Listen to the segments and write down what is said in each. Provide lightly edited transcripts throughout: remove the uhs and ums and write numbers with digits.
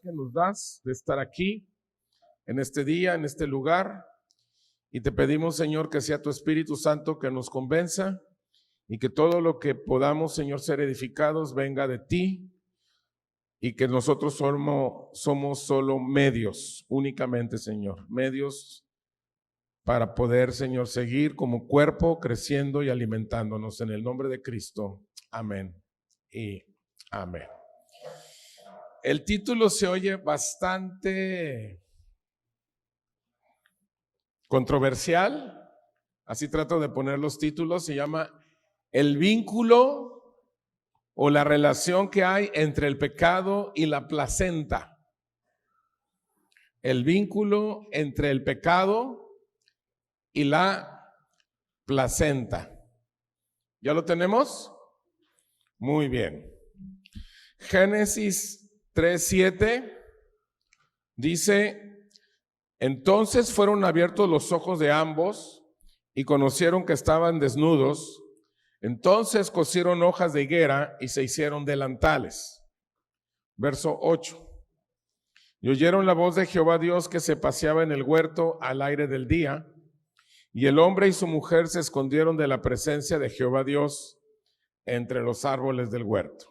que nos das de estar aquí, en este día, en este lugar. Y te pedimos, Señor, que sea tu Espíritu Santo que nos convenza y que todo lo que podamos, Señor, ser edificados venga de ti y que nosotros somos solo medios, únicamente, Señor, medios para poder, Señor, seguir como cuerpo creciendo y alimentándonos en el nombre de Cristo. Amén y amén. El título se oye bastante controversial, así trato de poner los títulos. Se llama El vínculo o la relación que hay entre el pecado y la placenta. El vínculo entre el pecado y la placenta. ¿Ya lo tenemos? Muy bien. Génesis 3:7 dice: entonces fueron abiertos los ojos de ambos y conocieron que estaban desnudos. Entonces cosieron hojas de higuera y se hicieron delantales. Verso 8. Y oyeron la voz de Jehová Dios que se paseaba en el huerto al aire del día. Y el hombre y su mujer se escondieron de la presencia de Jehová Dios entre los árboles del huerto.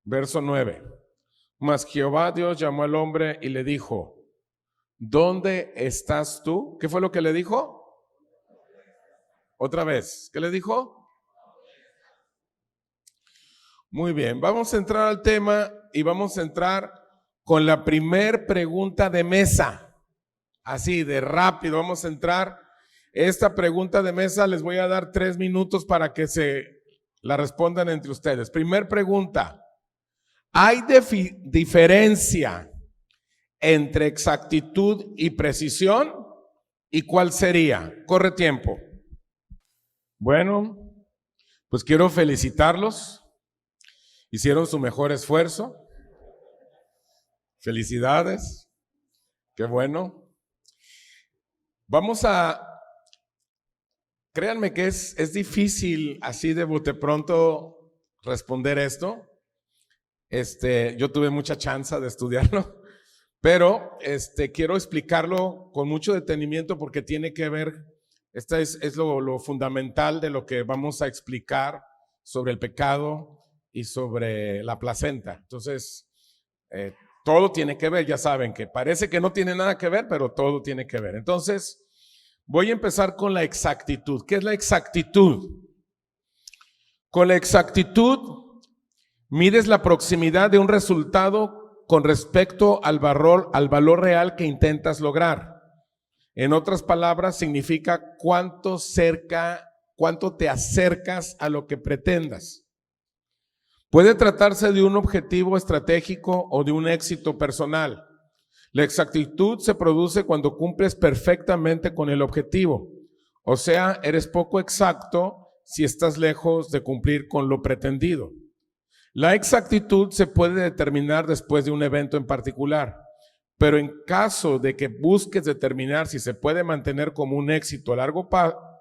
Verso 9. Mas Jehová Dios llamó al hombre y le dijo: ¿dónde estás tú? ¿Qué fue lo que le dijo? Otra vez, ¿qué le dijo? Muy bien, vamos a entrar al tema y vamos a entrar con la primer pregunta de mesa. Así de rápido vamos a entrar. Esta pregunta de mesa les voy a dar 3 minutos para que se la respondan entre ustedes. Primer pregunta: ¿hay diferencia entre exactitud y precisión? ¿Y cuál sería? Corre tiempo. Bueno, pues quiero felicitarlos. Hicieron su mejor esfuerzo. Felicidades. Qué bueno. Créanme que es difícil así de bote pronto responder esto. Yo tuve mucha chance de estudiarlo. Pero quiero explicarlo con mucho detenimiento porque tiene que ver, es lo fundamental de lo que vamos a explicar sobre el pecado y sobre la placenta. Entonces, todo tiene que ver, ya saben que parece que no tiene nada que ver, pero todo tiene que ver. Entonces, voy a empezar con la exactitud. ¿Qué es la exactitud? Con la exactitud mides la proximidad de un resultado con respecto al valor real que intentas lograr. En otras palabras, significa cuánto te acercas a lo que pretendas. Puede tratarse de un objetivo estratégico o de un éxito personal. La exactitud se produce cuando cumples perfectamente con el objetivo. O sea, eres poco exacto si estás lejos de cumplir con lo pretendido. La exactitud se puede determinar después de un evento en particular, pero en caso de que busques determinar si se puede mantener como un éxito a largo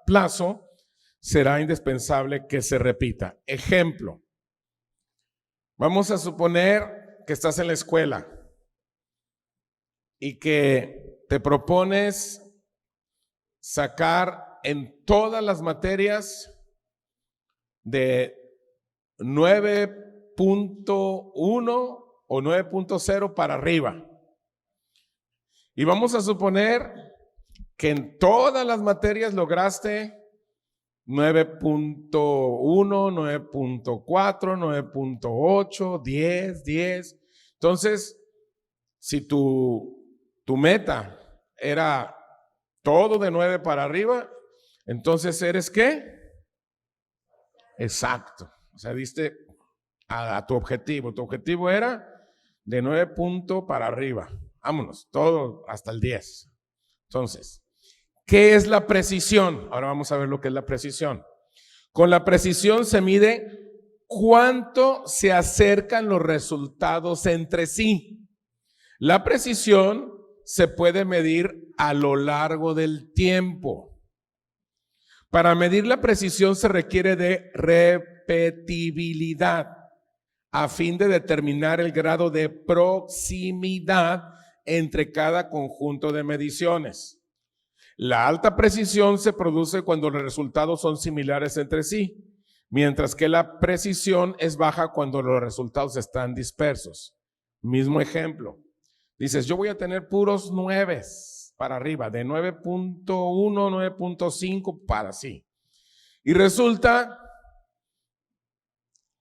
plazo, será indispensable que se repita. Ejemplo, vamos a suponer que estás en la escuela y que te propones sacar en todas las materias de 9.1 o 9.0 para arriba. Y vamos a suponer que en todas las materias lograste 9.1, 9.4, 9.8, 10. Entonces, si tu meta era todo de 9 para arriba, entonces ¿eres qué? Exacto. O sea, diste a tu objetivo. Tu objetivo era de 9 puntos para arriba. Vámonos, todo hasta el 10. Entonces, ¿qué es la precisión? Ahora vamos a ver lo que es la precisión. Con la precisión se mide cuánto se acercan los resultados entre sí. La precisión se puede medir a lo largo del tiempo. Para medir la precisión se requiere de repetibilidad. a fin de determinar el grado de proximidad entre cada conjunto de mediciones. La alta precisión se produce cuando los resultados son similares entre sí, mientras que la precisión es baja cuando los resultados están dispersos. Mismo ejemplo. Dices, yo voy a tener puros 9 para arriba, de 9.1, 9.5 para así. Y resulta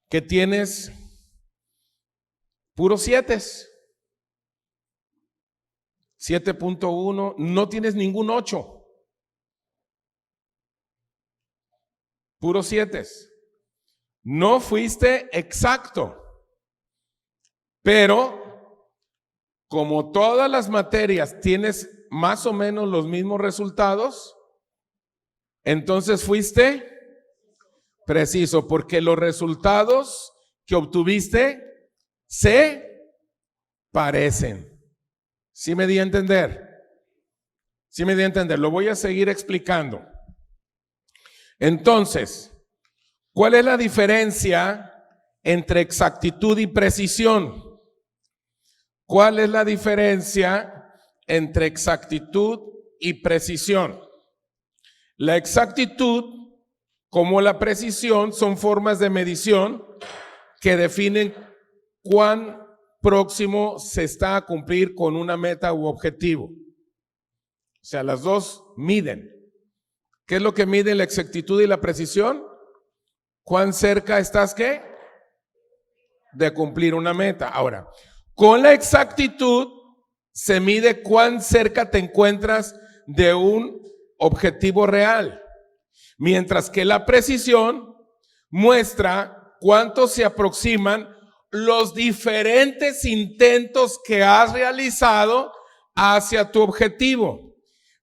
que tienes puros 7, 7.1, no tienes ningún 8, puros 7. No fuiste exacto, pero como todas las materias tienes más o menos los mismos resultados, entonces fuiste preciso, porque los resultados que obtuviste se parecen. ¿Sí me di a entender? ¿Sí me di a entender? Lo voy a seguir explicando. Entonces, ¿cuál es la diferencia entre exactitud y precisión? ¿Cuál es la diferencia entre exactitud y precisión? La exactitud, como la precisión, son formas de medición que definen cuán próximo se está a cumplir con una meta u objetivo. O sea, las dos miden. ¿Qué es lo que mide la exactitud y la precisión? ¿Cuán cerca estás qué? De cumplir una meta. Ahora, con la exactitud se mide cuán cerca te encuentras de un objetivo real, mientras que la precisión muestra cuánto se aproximan los diferentes intentos que has realizado hacia tu objetivo.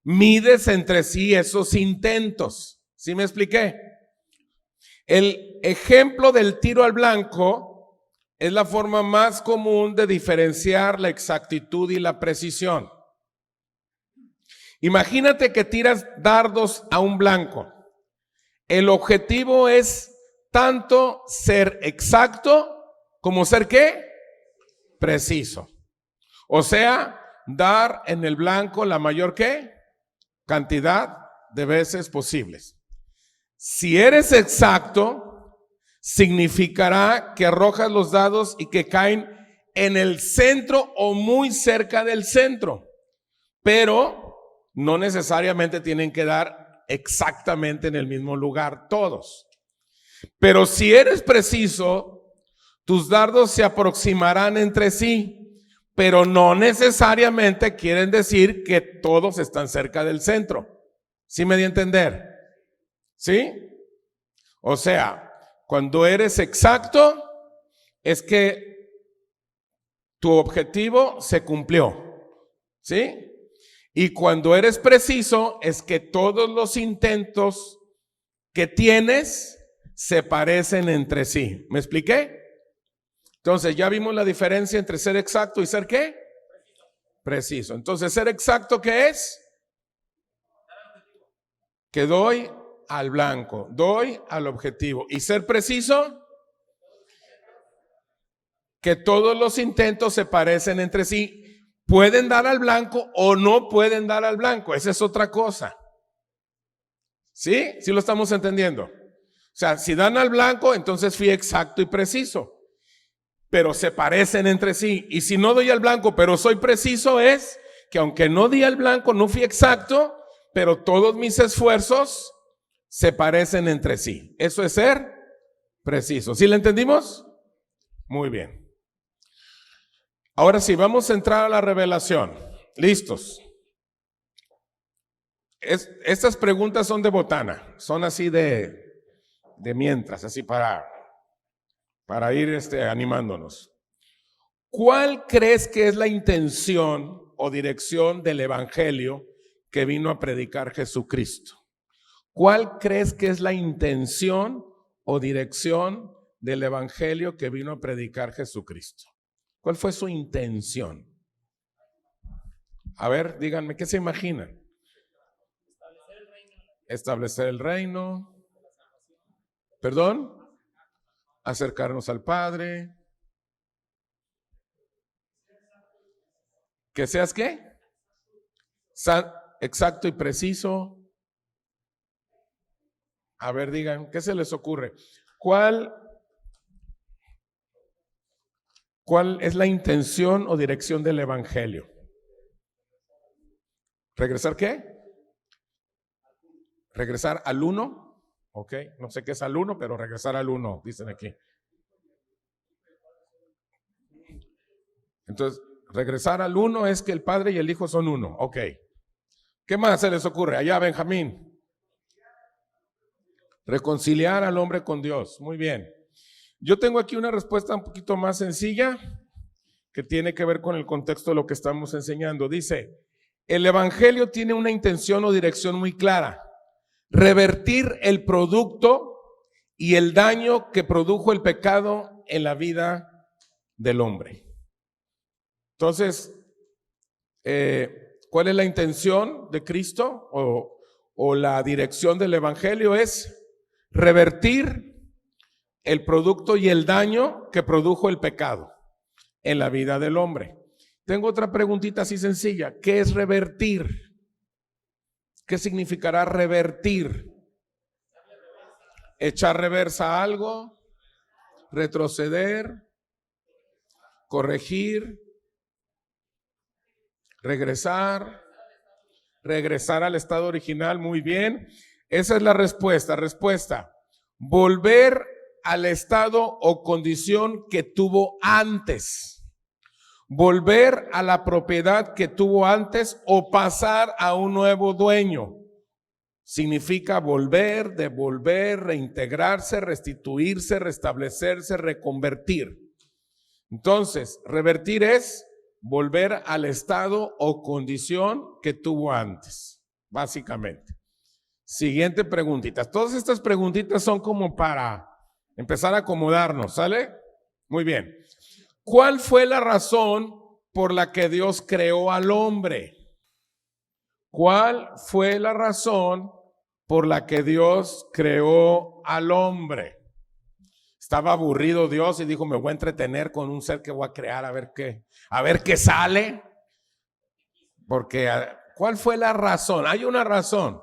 Mides entre sí esos intentos. ¿Sí me expliqué? El ejemplo del tiro al blanco es la forma más común de diferenciar la exactitud y la precisión. Imagínate que tiras dardos a un blanco. El objetivo es tanto ser exacto como ser ¿qué? Preciso. O sea, dar en el blanco la mayor ¿qué? Cantidad de veces posibles. Si eres exacto, significará que arrojas los dados y que caen en el centro o muy cerca del centro, pero no necesariamente tienen que dar exactamente en el mismo lugar todos. Pero si eres preciso, tus dardos se aproximarán entre sí, pero no necesariamente quieren decir que todos están cerca del centro. ¿Sí me di a entender? ¿Sí? O sea, cuando eres exacto, es que tu objetivo se cumplió, ¿sí? Y cuando eres preciso, es que todos los intentos que tienes se parecen entre sí. ¿Me expliqué? Entonces, ya vimos la diferencia entre ser exacto y ser ¿qué? Preciso. Entonces, ser exacto, ¿qué es? Que doy al blanco, doy al objetivo. Y ser preciso, que todos los intentos se parecen entre sí. Pueden dar al blanco o no pueden dar al blanco. Esa es otra cosa. ¿Sí? ¿Sí lo estamos entendiendo? O sea, si dan al blanco, entonces fui exacto y preciso. Pero se parecen entre sí. Y si no doy al blanco, pero soy preciso, es que aunque no di al blanco, no fui exacto, pero todos mis esfuerzos se parecen entre sí. Eso es ser preciso. ¿Sí lo entendimos? Muy bien. Ahora sí, vamos a entrar a la revelación. ¿Listos? Estas preguntas son de botana, son así de mientras, así para ir animándonos. ¿Cuál crees que es la intención o dirección del evangelio que vino a predicar Jesucristo? ¿Cuál crees que es la intención o dirección del evangelio que vino a predicar Jesucristo? ¿Cuál fue su intención? A ver, díganme, ¿qué se imaginan? Establecer el reino. ¿Perdón? Acercarnos al Padre. Que seas ¿qué? Exacto y preciso. A ver, digan, ¿qué se les ocurre? ¿Cuál es la intención o dirección del evangelio? ¿Regresar qué? ¿Regresar al uno? Ok, no sé qué es al uno, pero regresar al uno, dicen aquí. Entonces, regresar al uno es que el Padre y el Hijo son uno. Ok. ¿Qué más se les ocurre? Allá, Benjamín. Reconciliar al hombre con Dios. Muy bien. Yo tengo aquí una respuesta un poquito más sencilla que tiene que ver con el contexto de lo que estamos enseñando. Dice, el evangelio tiene una intención o dirección muy clara: revertir el producto y el daño que produjo el pecado en la vida del hombre. Entonces, ¿cuál es la intención de Cristo o la dirección del evangelio? Es revertir el producto y el daño que produjo el pecado en la vida del hombre. Tengo otra preguntita así sencilla. ¿Qué es revertir? ¿Qué significará revertir? Echar reversa a algo, retroceder, corregir, regresar al estado original. Muy bien. Esa es la respuesta. Respuesta: volver al estado o condición que tuvo antes. Volver a la propiedad que tuvo antes o pasar a un nuevo dueño. Significa volver, devolver, reintegrarse, restituirse, restablecerse, reconvertir. Entonces, revertir es volver al estado o condición que tuvo antes, básicamente. Siguiente preguntita. Todas estas preguntitas son como para empezar a acomodarnos, ¿sale? Muy bien. ¿Cuál fue la razón por la que Dios creó al hombre? ¿Cuál fue la razón por la que Dios creó al hombre? Estaba aburrido Dios y dijo, me voy a entretener con un ser que voy a crear a ver qué sale. Porque, ¿cuál fue la razón? Hay una razón.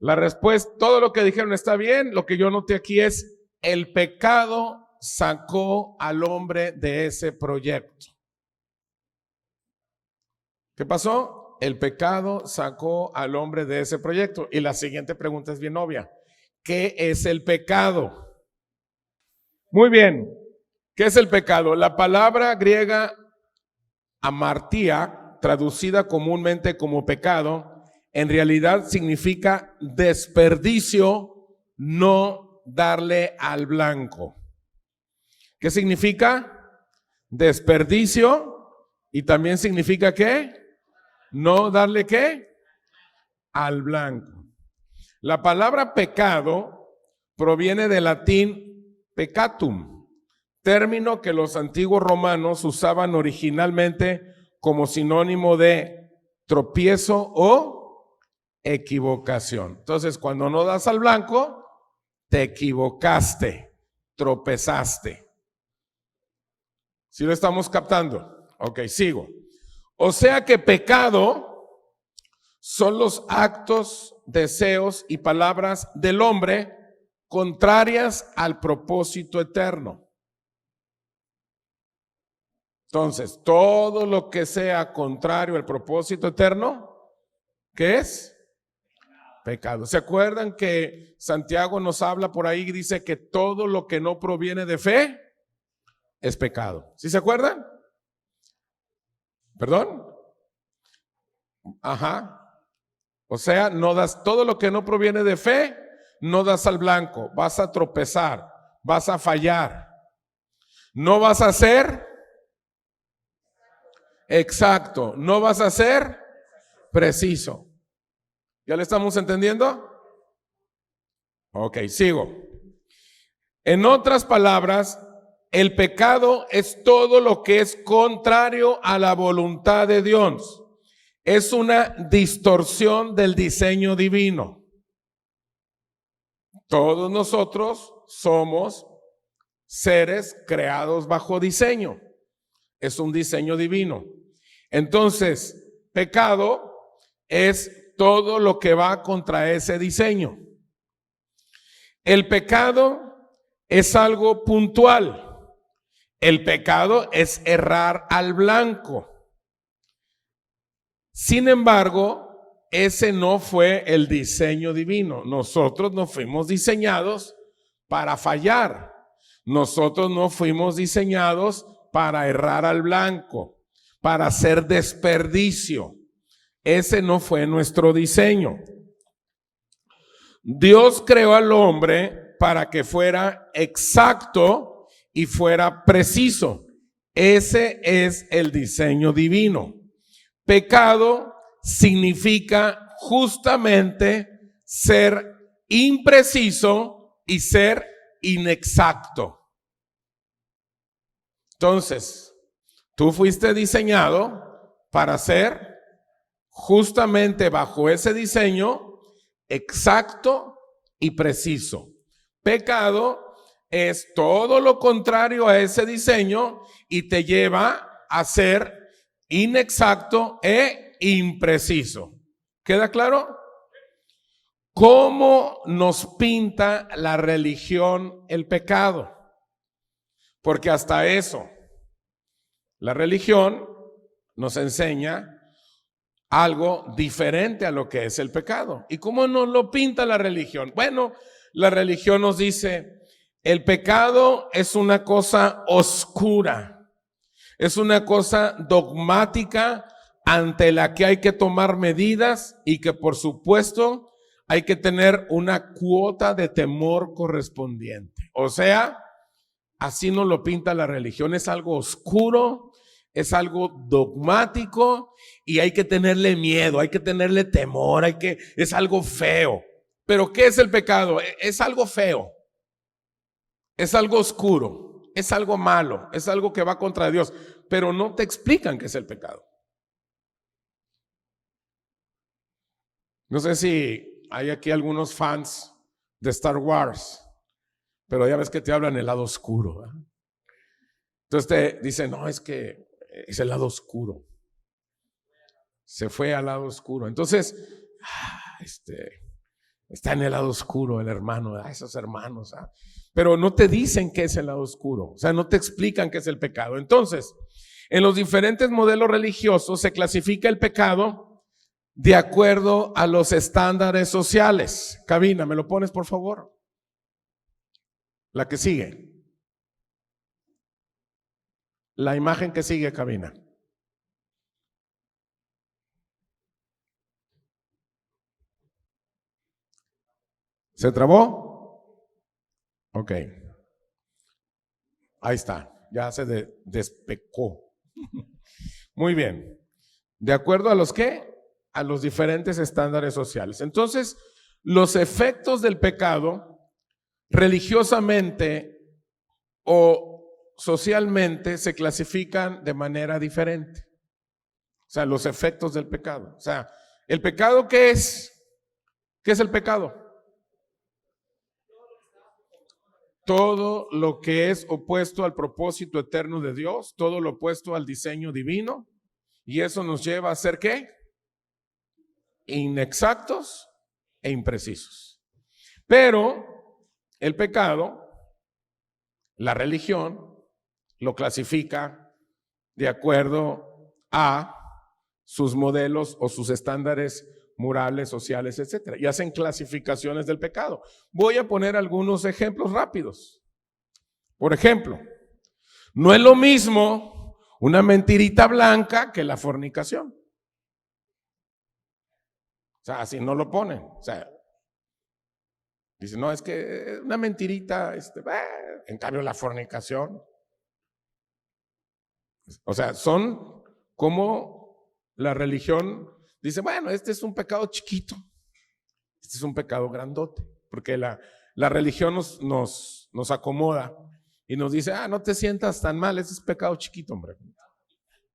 La respuesta, todo lo que dijeron está bien. Lo que yo noté aquí es, el pecado sacó al hombre de ese proyecto. ¿Qué pasó? El pecado sacó al hombre de ese proyecto. Y la siguiente pregunta es bien obvia. ¿Qué es el pecado? Muy bien. ¿Qué es el pecado? La palabra griega amartía, traducida comúnmente como pecado, en realidad significa desperdicio, no darle al blanco. ¿Qué significa? Desperdicio. Y también significa ¿qué? No darle ¿qué? Al blanco. La palabra pecado proviene del latín peccatum, término que los antiguos romanos usaban originalmente como sinónimo de tropiezo o equivocación. Entonces, cuando no das al blanco, te equivocaste, tropezaste. ¿Sí lo estamos captando? Ok, sigo. O sea que pecado son los actos, deseos y palabras del hombre contrarias al propósito eterno. Entonces, todo lo que sea contrario al propósito eterno, ¿qué es? Pecado. ¿Se acuerdan que Santiago nos habla por ahí y dice que todo lo que no proviene de fe es pecado? ¿Sí se acuerdan? ¿Perdón? Ajá. O sea, no das todo lo que no proviene de fe, no das al blanco, vas a tropezar, vas a fallar. No vas a ser exacto, no vas a ser preciso. ¿Ya le estamos entendiendo? Ok, sigo. En otras palabras, el pecado es todo lo que es contrario a la voluntad de Dios. Es una distorsión del diseño divino. Todos nosotros somos seres creados bajo diseño. es un diseño divino. Entonces, pecado es todo lo que va contra ese diseño. El pecado es algo puntual. El pecado es errar al blanco. Sin embargo, ese no fue el diseño divino. Nosotros no fuimos diseñados para fallar. Nosotros no fuimos diseñados para errar al blanco, para hacer desperdicio. Ese no fue nuestro diseño. Dios creó al hombre para que fuera exacto y fuera preciso. Ese es el diseño divino. Pecado significa justamente ser impreciso y ser inexacto. Entonces, tú fuiste diseñado para ser justamente bajo ese diseño exacto y preciso. Pecado es todo lo contrario a ese diseño y te lleva a ser inexacto e impreciso. ¿Queda claro? ¿Cómo nos pinta la religión el pecado? Porque hasta eso, la religión nos enseña algo diferente a lo que es el pecado. ¿Y cómo nos lo pinta la religión? Bueno, la religión nos dice, el pecado es una cosa oscura, es una cosa dogmática ante la que hay que tomar medidas y que por supuesto hay que tener una cuota de temor correspondiente. O sea, así nos lo pinta la religión, es algo oscuro, es algo dogmático y hay que tenerle miedo, hay que tenerle temor, es algo feo. Pero ¿qué es el pecado? Es algo feo, es algo oscuro, es algo malo, es algo que va contra Dios, pero no te explican qué es el pecado. No sé si hay aquí algunos fans de Star Wars, pero ya ves que te hablan el lado oscuro, ¿verdad? Entonces te dicen, no, es que es el lado oscuro. Se fue al lado oscuro. Entonces, está en el lado oscuro el hermano, esos hermanos. Pero no te dicen qué es el lado oscuro. O sea, no te explican qué es el pecado. Entonces, en los diferentes modelos religiosos se clasifica el pecado de acuerdo a los estándares sociales. Cabina, ¿me lo pones por favor? La que sigue. La imagen que sigue, cabina. ¿Se trabó? Ok. Ahí está. Ya se despecó. Muy bien. ¿De acuerdo a los qué? A los diferentes estándares sociales. Entonces, los efectos del pecado religiosamente o socialmente se clasifican de manera diferente. O sea, los efectos del pecado. O sea, ¿el pecado qué es? ¿Qué es el pecado? Todo lo que es opuesto al propósito eterno de Dios, todo lo opuesto al diseño divino, y eso nos lleva a ser ¿qué? Inexactos e imprecisos. Pero el pecado, la religión, lo clasifica de acuerdo a sus modelos o sus estándares morales, sociales, etcétera, y hacen clasificaciones del pecado. Voy a poner algunos ejemplos rápidos. Por ejemplo, no es lo mismo una mentirita blanca que la fornicación. O sea, así no lo ponen. O sea, dice, no, es que una mentirita, en cambio la fornicación. O sea, son como la religión dice, bueno, este es un pecado chiquito, este es un pecado grandote, porque la religión nos acomoda y nos dice, no te sientas tan mal, ese es pecado chiquito, hombre.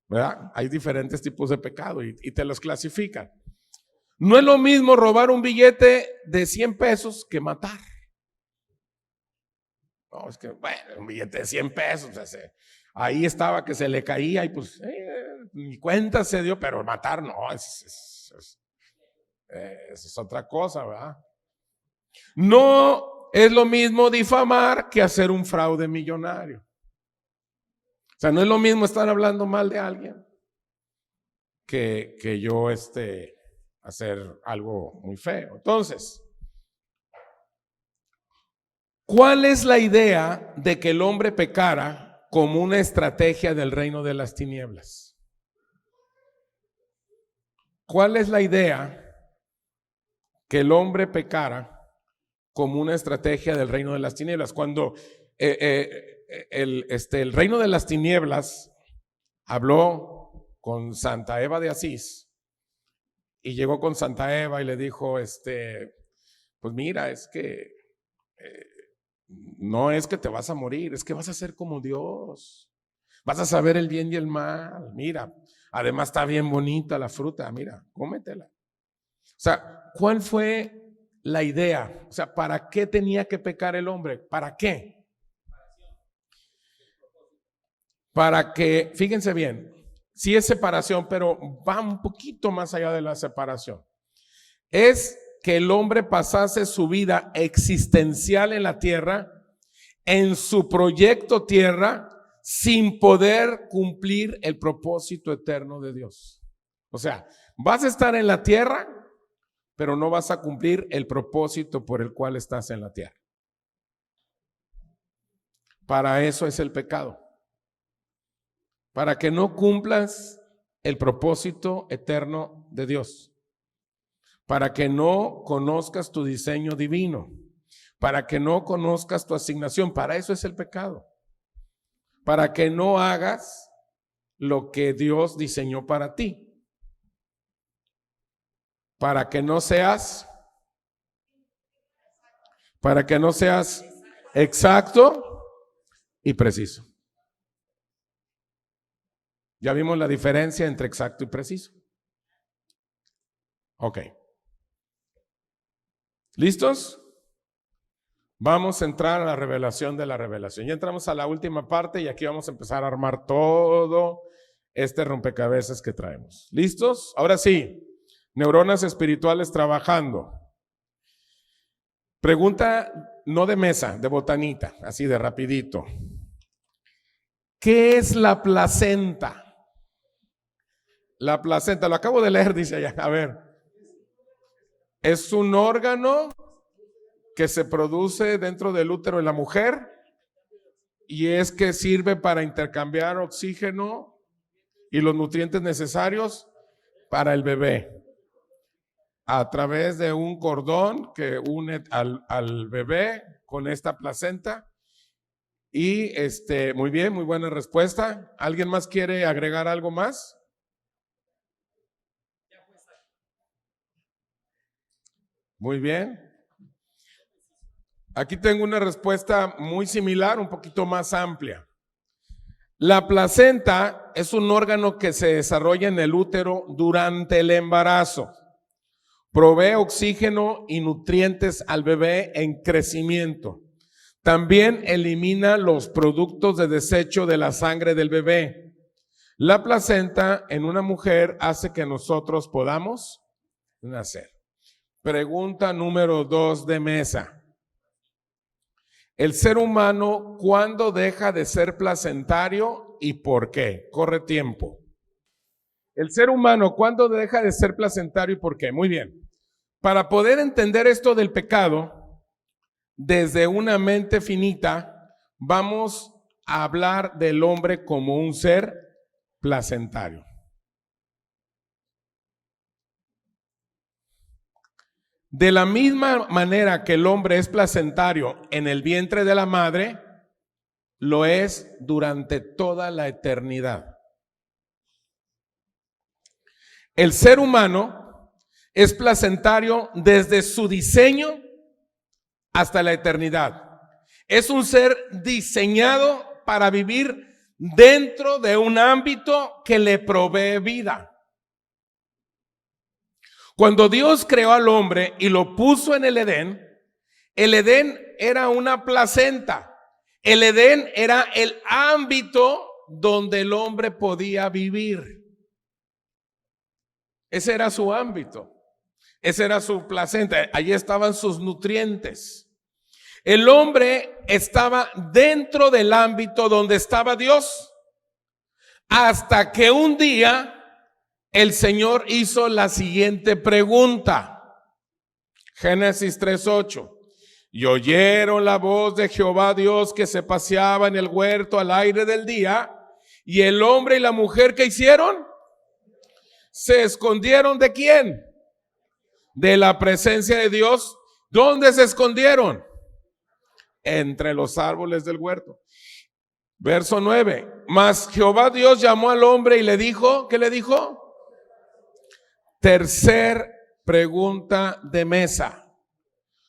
¿Verdad? Hay diferentes tipos de pecado y te los clasifican. No es lo mismo robar un billete de 100 pesos que matar. No, es que, bueno, un billete de 100 pesos, ahí estaba que se le caía y pues ni cuenta se dio, pero matar no, es otra cosa, ¿verdad? No es lo mismo difamar que hacer un fraude millonario. O sea, no es lo mismo estar hablando mal de alguien que yo hacer algo muy feo. Entonces, ¿cuál es la idea de que el hombre pecara como una estrategia del reino de las tinieblas? ¿Cuál es la idea que el hombre pecara como una estrategia del reino de las tinieblas? Cuando el reino de las tinieblas habló con Santa Eva de Asís y llegó con Santa Eva y le dijo, pues mira, es que no es que te vas a morir, es que vas a ser como Dios, vas a saber el bien y el mal, mira, además está bien bonita la fruta, mira, cómetela. O sea, ¿cuál fue la idea? O sea, ¿para qué tenía que pecar el hombre? ¿Para qué? Para que, fíjense bien, sí es separación, pero va un poquito más allá de la separación. Es que el hombre pasase su vida existencial en la tierra, en su proyecto tierra, sin poder cumplir el propósito eterno de Dios. O sea, vas a estar en la tierra, pero no vas a cumplir el propósito por el cual estás en la tierra. Para eso es el pecado. Para que no cumplas el propósito eterno de Dios. Para que no conozcas tu diseño divino. Para que no conozcas tu asignación. Para eso es el pecado. Para que no hagas lo que Dios diseñó para ti. Para que no seas exacto y preciso. Ya vimos la diferencia entre exacto y preciso. Ok. ¿Listos? Vamos a entrar a la revelación de la revelación. Ya entramos a la última parte y aquí vamos a empezar a armar todo este rompecabezas que traemos. ¿Listos? Ahora sí, neuronas espirituales trabajando. Pregunta no de mesa, de botanita, así de rapidito. ¿Qué es la placenta? La placenta, lo acabo de leer, dice allá. A ver. Es un órgano que se produce dentro del útero de la mujer y es que sirve para intercambiar oxígeno y los nutrientes necesarios para el bebé a través de un cordón que une al bebé con esta placenta. Y muy bien, muy buena respuesta. ¿Alguien más quiere agregar algo más? Muy bien. Aquí tengo una respuesta muy similar, un poquito más amplia. La placenta es un órgano que se desarrolla en el útero durante el embarazo. Provee oxígeno y nutrientes al bebé en crecimiento. También elimina los productos de desecho de la sangre del bebé. La placenta en una mujer hace que nosotros podamos nacer. Pregunta número 2 de mesa. El ser humano, ¿cuándo deja de ser placentario y por qué? Corre tiempo. El ser humano, ¿cuándo deja de ser placentario y por qué? Muy bien. Para poder entender esto del pecado, desde una mente finita, vamos a hablar del hombre como un ser placentario. De la misma manera que el hombre es placentario en el vientre de la madre, lo es durante toda la eternidad. El ser humano es placentario desde su diseño hasta la eternidad. Es un ser diseñado para vivir dentro de un ámbito que le provee vida. Cuando Dios creó al hombre y lo puso en el Edén era una placenta. El Edén era el ámbito donde el hombre podía vivir. Ese era su ámbito. Ese era su placenta. Allí estaban sus nutrientes. El hombre estaba dentro del ámbito donde estaba Dios. Hasta que un día el Señor hizo la siguiente pregunta. Génesis 3:8. Y oyeron la voz de Jehová Dios que se paseaba en el huerto al aire del día. Y el hombre y la mujer, ¿qué hicieron? Se escondieron ¿de quién? De la presencia de Dios. ¿Dónde se escondieron? Entre los árboles del huerto. Verso 9. Mas Jehová Dios llamó al hombre y le dijo, ¿qué le dijo? Tercer pregunta de mesa.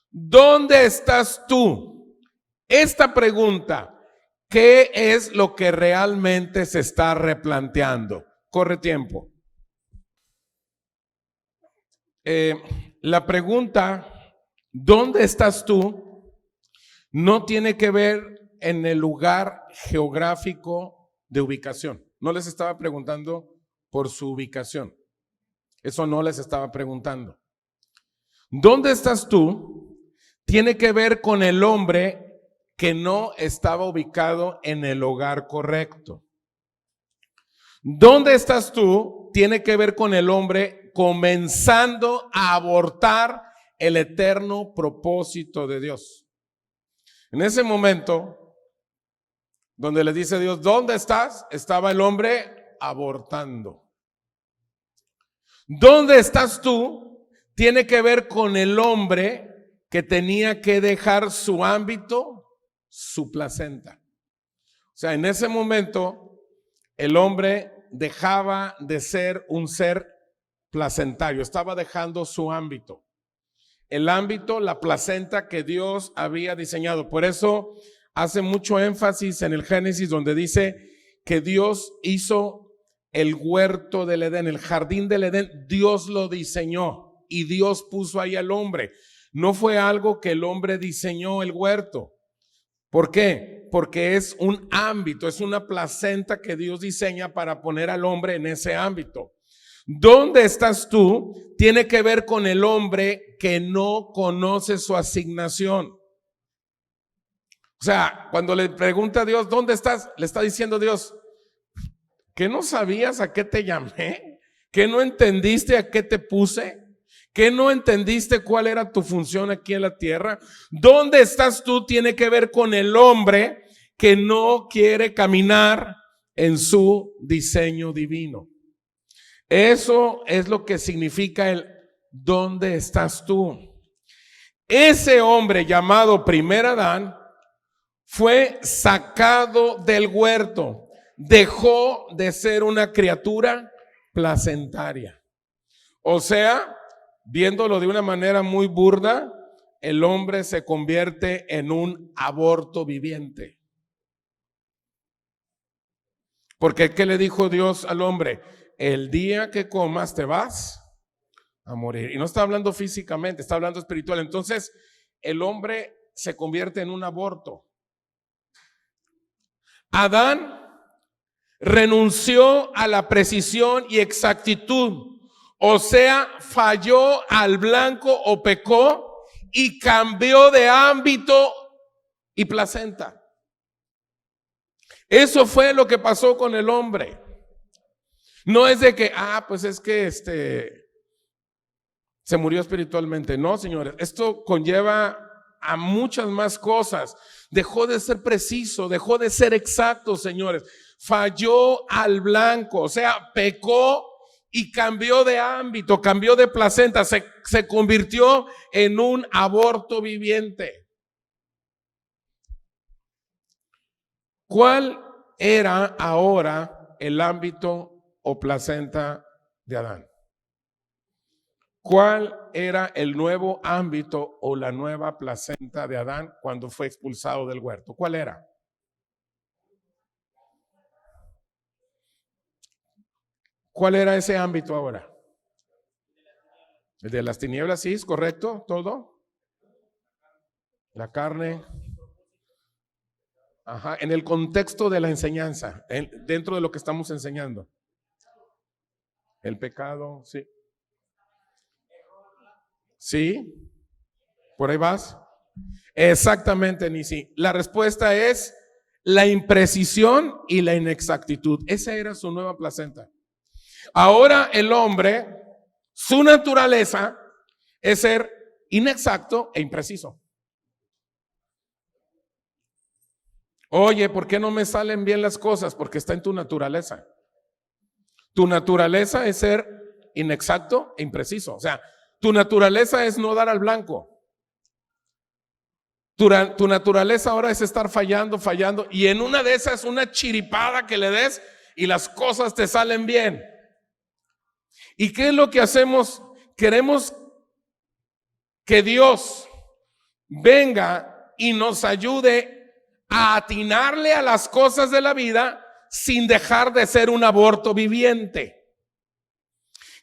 ¿Dónde estás tú? Esta pregunta, ¿qué es lo que realmente se está replanteando? Corre tiempo. La pregunta, ¿dónde estás tú? No tiene que ver en el lugar geográfico de ubicación. No les estaba preguntando por su ubicación. Eso no les estaba preguntando. ¿Dónde estás tú? Tiene que ver con el hombre que no estaba ubicado en el lugar correcto. ¿Dónde estás tú? Tiene que ver con el hombre comenzando a abortar el eterno propósito de Dios. En ese momento, donde le dice Dios, ¿dónde estás? Estaba el hombre abortando. ¿Dónde estás tú? Tiene que ver con el hombre que tenía que dejar su ámbito, su placenta. O sea, en ese momento, el hombre dejaba de ser un ser placentario, estaba dejando su ámbito. El ámbito, la placenta que Dios había diseñado. Por eso hace mucho énfasis en el Génesis donde dice que Dios hizo el huerto del Edén, el jardín del Edén, Dios lo diseñó y Dios puso ahí al hombre. No fue algo que el hombre diseñó el huerto. ¿Por qué? Porque es un ámbito, es una placenta que Dios diseña para poner al hombre en ese ámbito. ¿Dónde estás tú? Tiene que ver con el hombre que no conoce su asignación. O sea, cuando le pregunta a Dios, ¿dónde estás? Le está diciendo Dios, ¿que no sabías a qué te llamé? ¿Que no entendiste a qué te puse? ¿Que no entendiste cuál era tu función aquí en la tierra? ¿Dónde estás tú? Tiene que ver con el hombre que no quiere caminar en su diseño divino. Eso es lo que significa el ¿dónde estás tú? Ese hombre llamado primer Adán fue sacado del huerto, dejó de ser una criatura placentaria. O sea, viéndolo de una manera muy burda, el hombre se convierte en un aborto viviente. Porque ¿qué le dijo Dios al hombre? El día que comas te vas a morir. Y no está hablando físicamente, está hablando espiritual. Entonces, el hombre se convierte en un aborto. Adán renunció a la precisión y exactitud. O sea, falló al blanco o pecó y cambió de ámbito y placenta. Eso fue lo que pasó con el hombre. No es de que, pues es que se murió espiritualmente. No, señores, esto conlleva a muchas más cosas. Dejó de ser preciso, dejó de ser exacto, señores. Falló al blanco, o sea, pecó y cambió de ámbito, cambió de placenta, se convirtió en un aborto viviente. ¿Cuál era ahora el ámbito o placenta de Adán? ¿Cuál era el nuevo ámbito o la nueva placenta de Adán cuando fue expulsado del huerto? ¿Cuál era? ¿Cuál era ese ámbito ahora? El de las tinieblas, sí, es correcto, todo. La carne, Ajá, en el contexto de la enseñanza, dentro de lo que estamos enseñando. El pecado, sí. ¿Sí? ¿Por ahí vas? Exactamente, Nisi. La respuesta es la imprecisión y la inexactitud. Esa era su nueva placenta. Ahora el hombre, su naturaleza es ser inexacto e impreciso. Oye, ¿por qué no me salen bien las cosas? Porque está en tu naturaleza. Tu naturaleza es ser inexacto e impreciso. O sea, tu naturaleza es no dar al blanco. Tu naturaleza ahora es estar fallando, y en una de esas una chiripada que le des y las cosas te salen bien. ¿Y qué es lo que hacemos? Queremos que Dios venga y nos ayude a atinarle a las cosas de la vida sin dejar de ser un aborto viviente.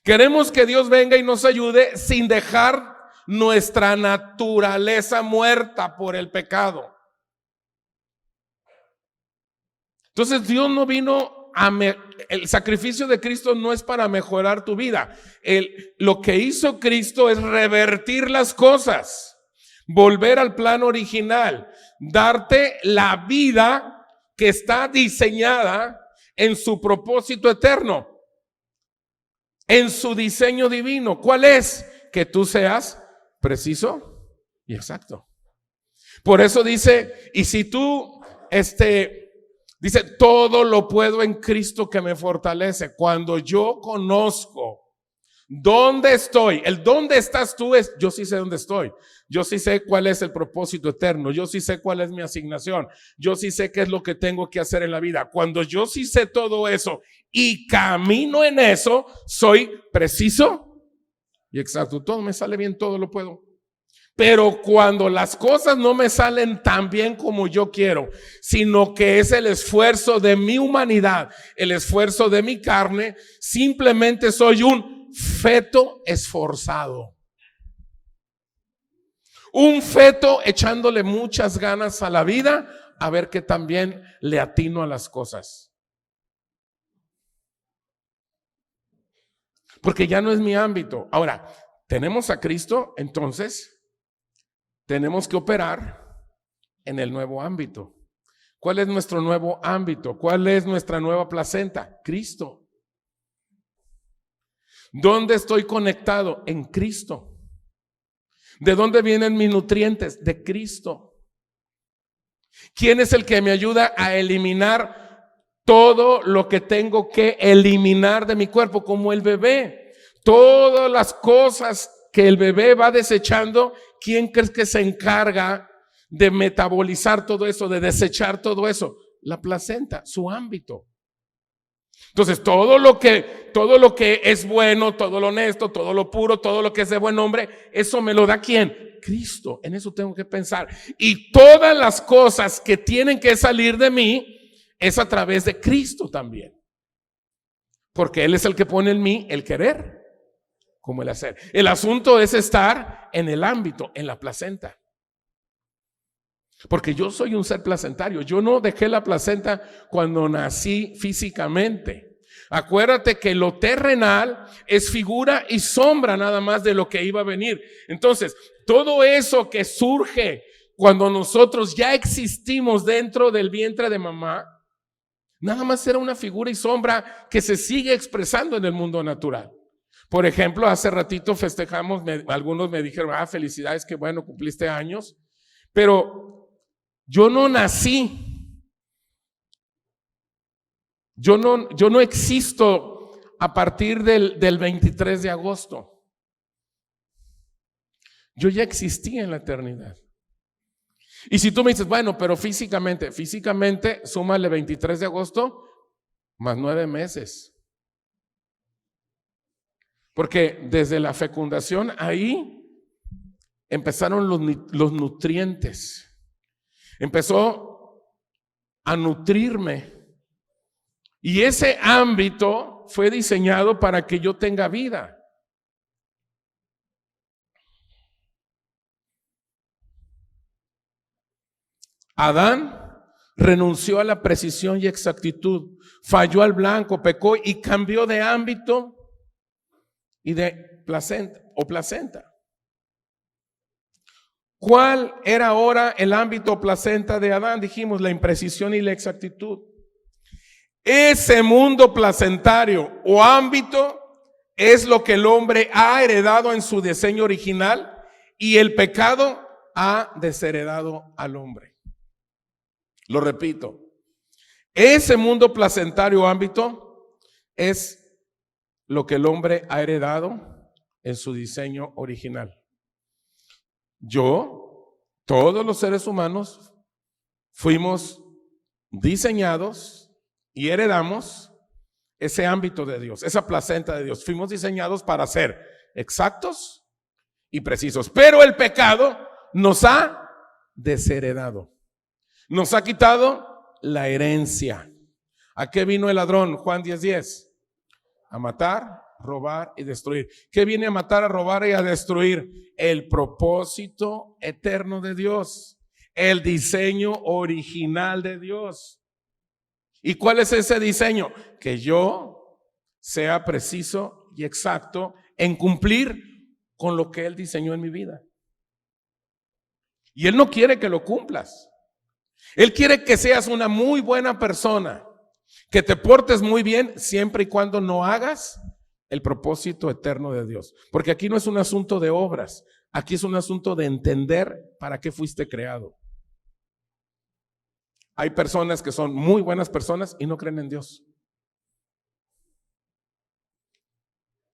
Queremos que Dios venga y nos ayude sin dejar nuestra naturaleza muerta por el pecado. Entonces Dios no vino el sacrificio de Cristo no es para mejorar tu vida. Lo que hizo Cristo es revertir las cosas, volver al plan original, darte la vida que está diseñada en su propósito eterno, en su diseño divino. ¿Cuál es? Que tú seas preciso y exacto. Por eso dice, y si tú, dice, todo lo puedo en Cristo que me fortalece. Cuando yo conozco dónde estoy, el dónde estás tú es, yo sí sé dónde estoy. Yo sí sé cuál es el propósito eterno. Yo sí sé cuál es mi asignación. Yo sí sé qué es lo que tengo que hacer en la vida. Cuando yo sí sé todo eso y camino en eso, soy preciso y exacto. Todo me sale bien, todo lo puedo. Pero cuando las cosas no me salen tan bien como yo quiero, sino que es el esfuerzo de mi humanidad, el esfuerzo de mi carne, simplemente soy un feto esforzado. Un feto echándole muchas ganas a la vida a ver qué tan bien le atino a las cosas. Porque ya no es mi ámbito. Ahora, tenemos a Cristo, entonces tenemos que operar en el nuevo ámbito. ¿Cuál es nuestro nuevo ámbito? ¿Cuál es nuestra nueva placenta? Cristo. ¿Dónde estoy conectado? En Cristo. ¿De dónde vienen mis nutrientes? De Cristo. ¿Quién es el que me ayuda a eliminar todo lo que tengo que eliminar de mi cuerpo? Como el bebé. Todas las cosas que el bebé va desechando, ¿quién crees que se encarga de metabolizar todo eso, de desechar todo eso? La placenta, su ámbito. Entonces, todo lo que es bueno, todo lo honesto, todo lo puro, todo lo que es de buen hombre, eso me lo da ¿quién? Cristo. En eso tengo que pensar. Y todas las cosas que tienen que salir de mí es a través de Cristo también. Porque Él es el que pone en mí el querer como el hacer. El asunto es estar en el ámbito, en la placenta. Porque yo soy un ser placentario. Yo no dejé la placenta cuando nací físicamente. Acuérdate que lo terrenal es figura y sombra nada más de lo que iba a venir. Entonces, todo eso que surge cuando nosotros ya existimos dentro del vientre de mamá, nada más era una figura y sombra que se sigue expresando en el mundo natural. Por ejemplo, hace ratito festejamos, algunos me dijeron, felicidades, que bueno, cumpliste años, pero yo no nací, yo no existo a partir del 23 de agosto. Yo ya existí en la eternidad. Y si tú me dices, bueno, pero físicamente, súmale 23 de agosto más 9 meses. Porque desde la fecundación ahí empezaron los nutrientes. Empezó a nutrirme. Y ese ámbito fue diseñado para que yo tenga vida. Adán renunció a la precisión y exactitud, falló al blanco, pecó y cambió de ámbito y de placenta. ¿Cuál era ahora el ámbito placenta de Adán? Dijimos la imprecisión y la exactitud. Ese mundo placentario o ámbito es lo que el hombre ha heredado en su diseño original y el pecado ha desheredado al hombre. Lo repito, ese mundo placentario o ámbito es lo que el hombre ha heredado en su diseño original. Todos los seres humanos fuimos diseñados y heredamos ese ámbito de Dios, esa placenta de Dios. Fuimos diseñados para ser exactos y precisos, pero el pecado nos ha desheredado, nos ha quitado la herencia. ¿A qué vino el ladrón? Juan 10:10. A matar, robar y destruir. ¿Qué viene a matar, a robar y a destruir? El propósito eterno de Dios, el diseño original de Dios. ¿Y cuál es ese diseño? Que yo sea preciso y exacto en cumplir con lo que Él diseñó en mi vida. Y Él no quiere que lo cumplas. Él quiere que seas una muy buena persona, que te portes muy bien siempre y cuando no hagas el propósito eterno de Dios. Porque aquí no es un asunto de obras, aquí es un asunto de entender para qué fuiste creado. Hay personas que son muy buenas personas y no creen en Dios.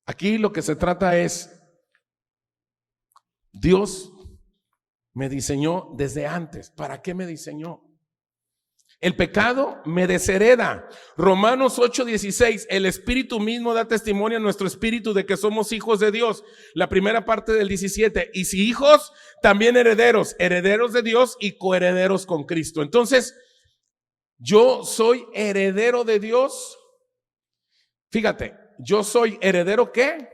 Aquí lo que se trata es, Dios me diseñó desde antes. ¿Para qué me diseñó? El pecado me deshereda. Romanos 8:16, el Espíritu mismo da testimonio a nuestro espíritu de que somos hijos de Dios. La primera parte del 17, y si hijos, también herederos, herederos de Dios y coherederos con Cristo. Entonces, yo soy heredero de Dios. Fíjate, yo soy heredero, ¿qué?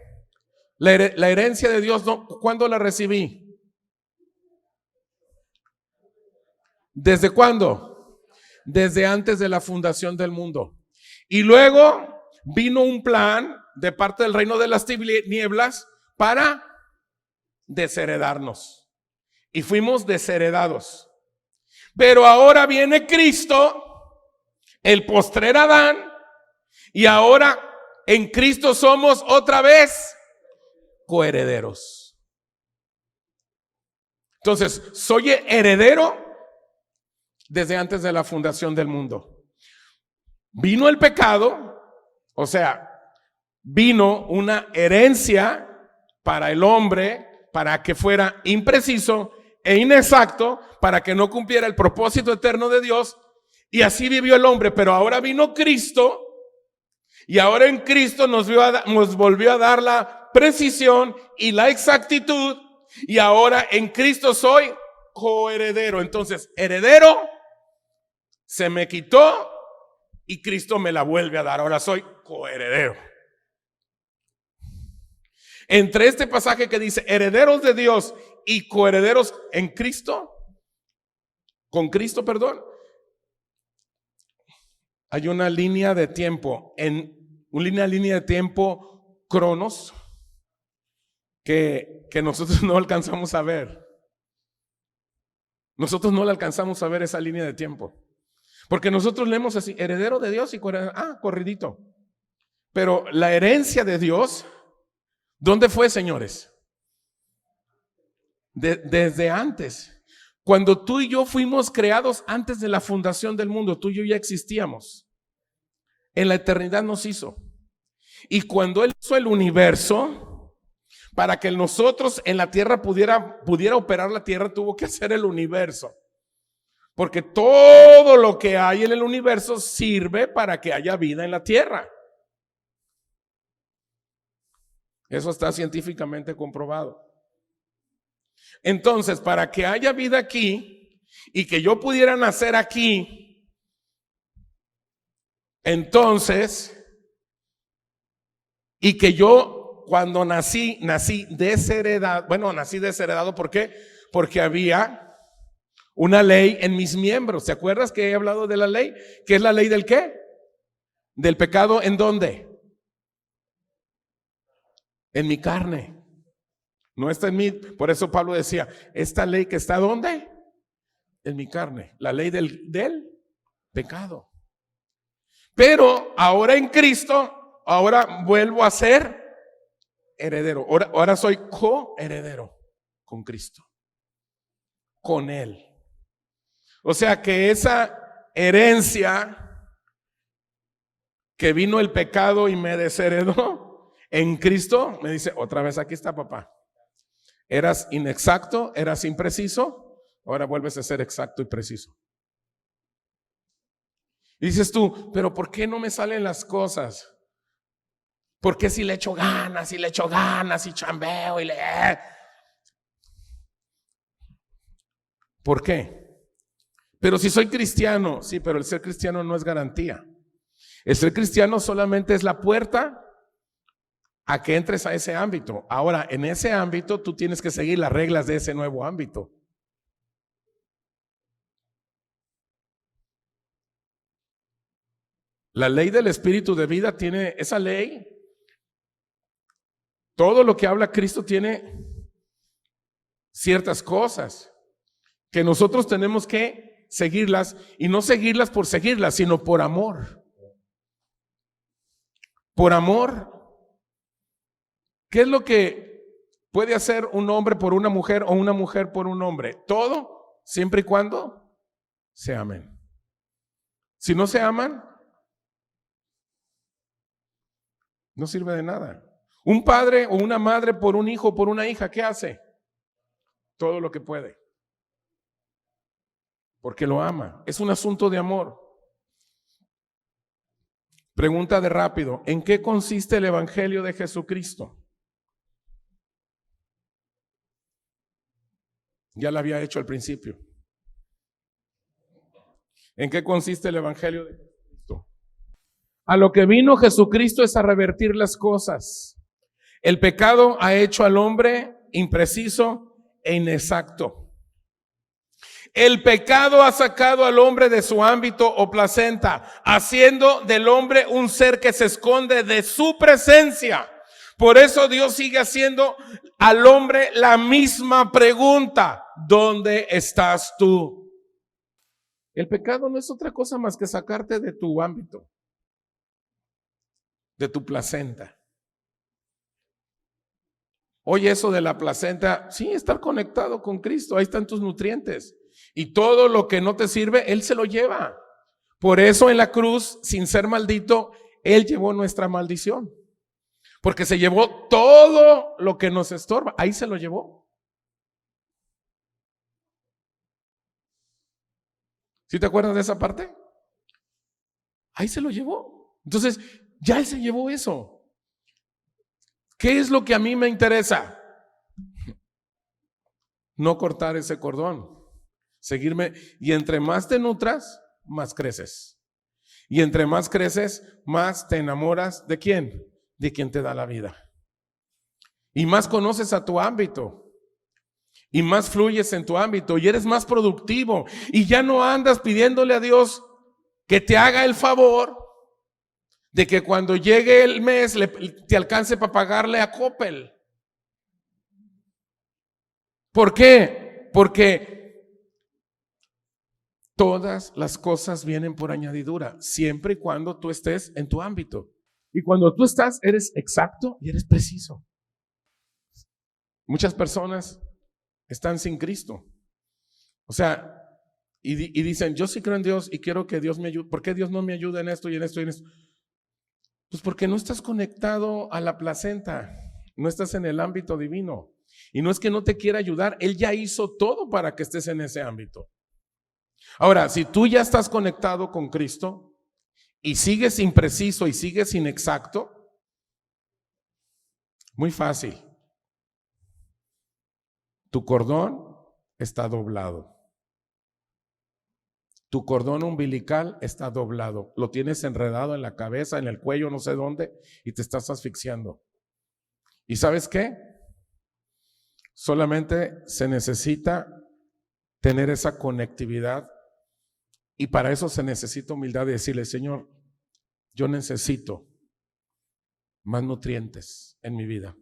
La herencia de Dios, ¿no? ¿Cuándo la recibí? ¿Desde cuándo? Desde antes de la fundación del mundo. Y luego vino un plan de parte del reino de las tinieblas para desheredarnos. Y fuimos desheredados. Pero ahora viene Cristo, el postrer Adán, y ahora en Cristo somos otra vez coherederos. Entonces, soy heredero desde antes de la fundación del mundo. Vino el pecado, o sea, vino una herencia para el hombre, para que fuera impreciso e inexacto, para que no cumpliera el propósito eterno de Dios, y así vivió el hombre. Pero ahora vino Cristo, y ahora en Cristo nos volvió a dar la precisión y la exactitud, y ahora en Cristo soy coheredero. Entonces, heredero se me quitó y Cristo me la vuelve a dar. Ahora soy coheredero. Entre este pasaje que dice herederos de Dios y coherederos en Cristo, con Cristo, perdón, hay una línea de tiempo, una línea de tiempo cronos que nosotros no alcanzamos a ver. Nosotros no le alcanzamos a ver esa línea de tiempo. Porque nosotros leemos así, heredero de Dios y corridito. Pero la herencia de Dios, ¿dónde fue, señores? Desde antes. Cuando tú y yo fuimos creados antes de la fundación del mundo, tú y yo ya existíamos. En la eternidad nos hizo. Y cuando Él hizo el universo, para que nosotros en la tierra pudiera operar la tierra, tuvo que hacer el universo. Porque todo lo que hay en el universo sirve para que haya vida en la tierra. Eso está científicamente comprobado. Entonces, para que haya vida aquí y que yo pudiera nacer aquí, entonces, y que yo cuando nací desheredado. Bueno, nací desheredado, ¿por qué? Porque había una ley en mis miembros. ¿Te acuerdas que he hablado de la ley? ¿Qué es la ley del qué? Del pecado, ¿en dónde? En mi carne. No está en mí. Por eso Pablo decía, esta ley que está ¿dónde? En mi carne. La ley del pecado. Pero ahora en Cristo, ahora vuelvo a ser heredero. Ahora soy coheredero con Cristo. Con Él. O sea que esa herencia que vino el pecado y me desheredó, en Cristo me dice, otra vez aquí está papá. Eras inexacto, eras impreciso, ahora vuelves a ser exacto y preciso. Y dices tú, pero ¿por qué no me salen las cosas? ¿Por qué si le echo ganas y chambeo y le... ¿Por qué? Pero si soy cristiano, sí, pero el ser cristiano no es garantía. El ser cristiano solamente es la puerta a que entres a ese ámbito. Ahora, en ese ámbito tú tienes que seguir las reglas de ese nuevo ámbito. La ley del espíritu de vida tiene esa ley. Todo lo que habla Cristo tiene ciertas cosas que nosotros tenemos que seguirlas, y no seguirlas por seguirlas, sino por amor. Por amor. ¿Qué es lo que puede hacer un hombre por una mujer o una mujer por un hombre? Todo, siempre y cuando se amen. Si no se aman, no sirve de nada. Un padre o una madre por un hijo o por una hija, ¿qué hace? Todo lo que puede. Porque lo ama. Es un asunto de amor. Pregunta de rápido, ¿en qué consiste el evangelio de Jesucristo? Ya lo había hecho al principio. ¿En qué consiste el evangelio de Jesucristo? A lo que vino Jesucristo es a revertir las cosas. El pecado ha hecho al hombre impreciso e inexacto. El pecado ha sacado al hombre de su ámbito o placenta, haciendo del hombre un ser que se esconde de su presencia. Por eso Dios sigue haciendo al hombre la misma pregunta: ¿dónde estás tú? El pecado no es otra cosa más que sacarte de tu ámbito, de tu placenta. Oye, eso de la placenta, sí, estar conectado con Cristo, ahí están tus nutrientes. Y todo lo que no te sirve, Él se lo lleva. Por eso en la cruz, sin ser maldito, Él llevó nuestra maldición. Porque se llevó todo lo que nos estorba, ahí se lo llevó. ¿Sí te acuerdas de esa parte? Ahí se lo llevó. Entonces, ya Él se llevó eso. ¿Qué es lo que a mí me interesa? No cortar ese cordón. Seguirme, y entre más te nutras, más creces. Y entre más creces, más te enamoras ¿de quién? De quien te da la vida. Y más conoces a tu ámbito. Y más fluyes en tu ámbito. Y eres más productivo. Y ya no andas pidiéndole a Dios que te haga el favor de que cuando llegue el mes te alcance para pagarle a Coppel. ¿Por qué? Porque todas las cosas vienen por añadidura, siempre y cuando tú estés en tu ámbito. Y cuando tú estás, eres exacto y eres preciso. Muchas personas están sin Cristo. O sea, y dicen, yo sí creo en Dios y quiero que Dios me ayude. ¿Por qué Dios no me ayuda en esto y en esto y en esto? Pues porque no estás conectado a la placenta, no estás en el ámbito divino. Y no es que no te quiera ayudar, Él ya hizo todo para que estés en ese ámbito. Ahora, si tú ya estás conectado con Cristo y sigues impreciso y sigues inexacto, muy fácil. Tu cordón está doblado. Tu cordón umbilical está doblado. Lo tienes enredado en la cabeza, en el cuello, no sé dónde, y te estás asfixiando. ¿Y sabes qué? Solamente se necesita tener esa conectividad, y para eso se necesita humildad de decirle: Señor, yo necesito más nutrientes en mi vida.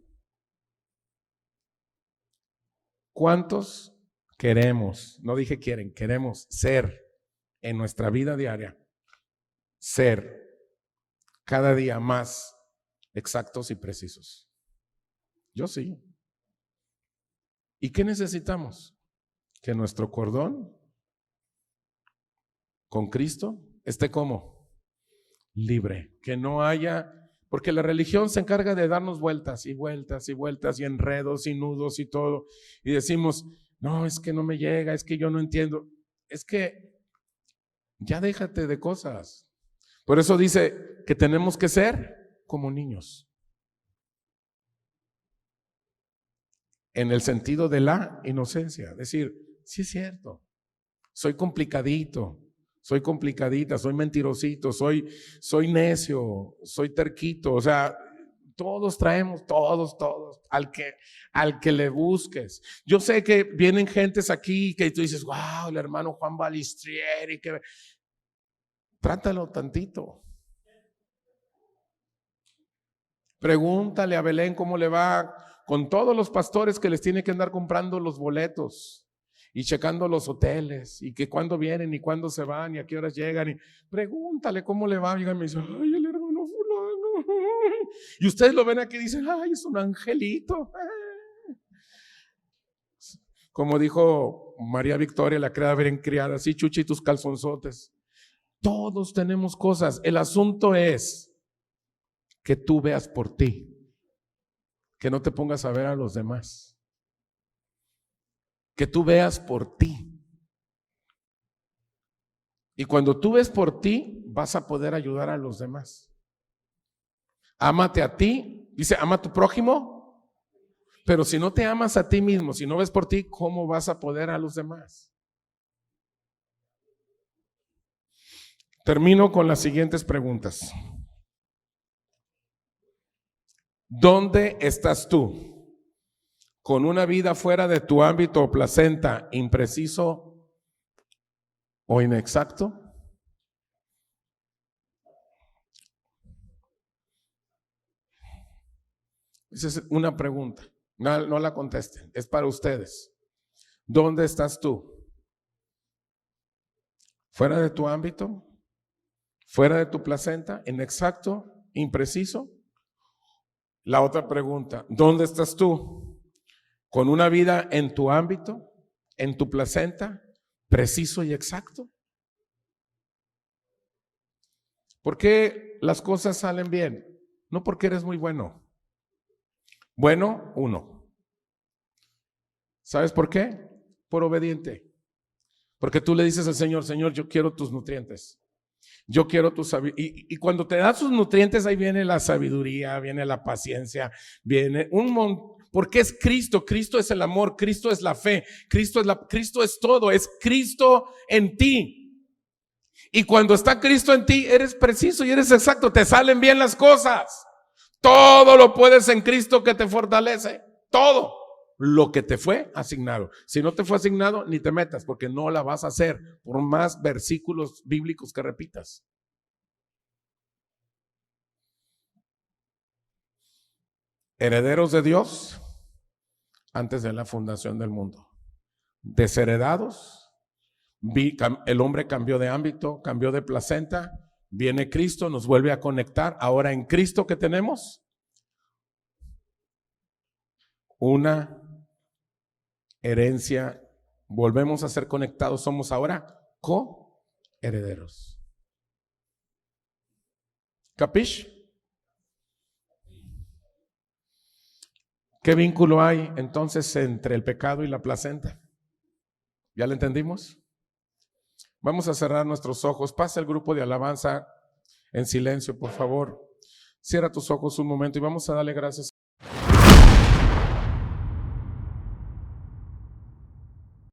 ¿Cuántos queremos, no dije quieren, queremos ser en nuestra vida diaria, ser cada día más exactos y precisos? Yo sí. ¿Y qué necesitamos? Que nuestro cordón con Cristo esté como libre, que no haya, porque la religión se encarga de darnos vueltas y vueltas y vueltas y enredos y nudos y todo, y decimos: no, es que no me llega, es que yo no entiendo. Es que ya déjate de cosas. Por eso dice que tenemos que ser como niños, en el sentido de la inocencia. Decir: sí es cierto, soy complicadito, soy complicadita, soy mentirosito, soy necio, soy terquito. O sea, todos traemos, todos, al que le busques. Yo sé que vienen gentes aquí que tú dices: wow, el hermano Juan Balistrieri, que trátalo tantito. Pregúntale a Belén cómo le va con todos los pastores que les tiene que andar comprando los boletos y checando los hoteles, y que cuándo vienen y cuándo se van y a qué horas llegan. Y pregúntale cómo le va. Y me dice: ay, el hermano fulano. Y ustedes lo ven aquí y dicen: ay, es un angelito. Como dijo María Victoria, la criada bien criada: sí, Chuchi, tus calzonzotes. Todos tenemos cosas. El asunto es que tú veas por ti, que no te pongas a ver a los demás, que tú veas por ti. Y cuando tú ves por ti, vas a poder ayudar a los demás. Ámate a ti, dice: ama a tu prójimo. Pero si no te amas a ti mismo, si no ves por ti, ¿cómo vas a poder a los demás? Termino con las siguientes preguntas. ¿Dónde estás tú? ¿Con una vida fuera de tu ámbito o placenta, impreciso o inexacto? Esa es una pregunta. No la contesten, es para ustedes. ¿Dónde estás tú? ¿Fuera de tu ámbito? ¿Fuera de tu placenta? ¿Inexacto? ¿Impreciso? La otra pregunta: ¿dónde estás tú? ¿Con una vida en tu ámbito, en tu placenta, preciso y exacto? ¿Por qué las cosas salen bien? No porque eres muy bueno. Bueno, uno. ¿Sabes por qué? Por obediente. Porque tú le dices al Señor: Señor, yo quiero tus nutrientes. Yo quiero tu sabiduría. Y cuando te da sus nutrientes, ahí viene la sabiduría, viene la paciencia, viene un montón. Porque es Cristo. Cristo es el amor, Cristo es la fe, Cristo es todo, es Cristo en ti. Y cuando está Cristo en ti, eres preciso y eres exacto, te salen bien las cosas. Todo lo puedes en Cristo que te fortalece. Todo lo que te fue asignado. Si no te fue asignado, ni te metas, porque no la vas a hacer, por más versículos bíblicos que repitas. Herederos de Dios antes de la fundación del mundo. Desheredados, el hombre cambió de ámbito, cambió de placenta, viene Cristo, nos vuelve a conectar. Ahora en Cristo, ¿qué tenemos? Una herencia, volvemos a ser conectados, somos ahora co-herederos. ¿Capish? ¿Qué vínculo hay entonces entre el pecado y la placenta? ¿Ya lo entendimos? Vamos a cerrar nuestros ojos. Pasa el grupo de alabanza en silencio, por favor. Cierra tus ojos un momento y vamos a darle gracias